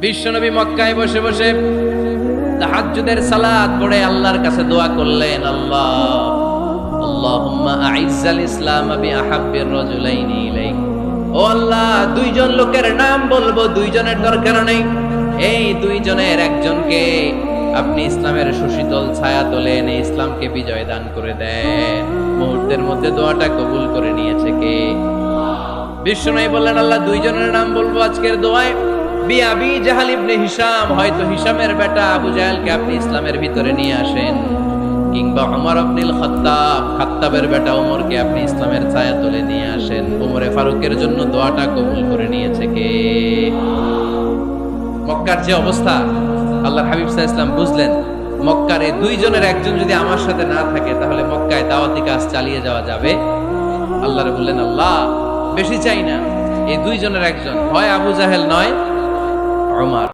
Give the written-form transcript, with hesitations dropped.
বিশ্বনবী মক্কায় বসে বসে তাহাজ্জুদের সালাত পড়ে আল্লাহর কাছে দোয়া করলেন, আল্লাহুম্মা আইজ্জাল ইসলাম বিআহাব্বির রাজুলাইনি ইলাইক। ও আল্লাহ, দুইজন লোকের নাম বলবো, দুইজনের দরকার নেই, এই দুইজনের একজনকে আপনি ইসলামের সুশীতল ছায়া তোলে এনে ইসলামকে বিজয় দান করে দেন। মুহূর্তের মধ্যে দোয়াটা কবুল করে নিয়েছে কে? বিশ্বনবী বললেন, আল্লাহ, দুইজনের নাম বলবো আজকের দোয়ায়। আবি জাহাল ইবনে হিশাম, হয়তো হিশামের বেটা আবু জাহেলকে আপনি ইসলামের ভিতরে নিয়ে আসেন, কিংবা ওমর ইবনুল খাত্তাব, খাত্তাবের বেটা ওমরকে আপনি ইসলামের ছায়া তুলে নিয়ে আসেন। ওমরে ফারুকের জন্য দোয়াটা কবুল করে নিয়েছে কে? মক্কার যে অবস্থা, আল্লাহর হাবিব সাল্লাল্লাহু আলাইহি ওয়াসাল্লাম বুঝলেন মক্কার এই দুইজনের একজন যদি আমার সাথে না থাকে তাহলে মক্কায় দাওয়াতি কাজ চালিয়ে যাওয়া যাবে। আল্লাহর বললেন, আল্লাহ, বেশি চাই না, এই দুইজনের একজন, হয় আবু জাহেল নয় ওমর।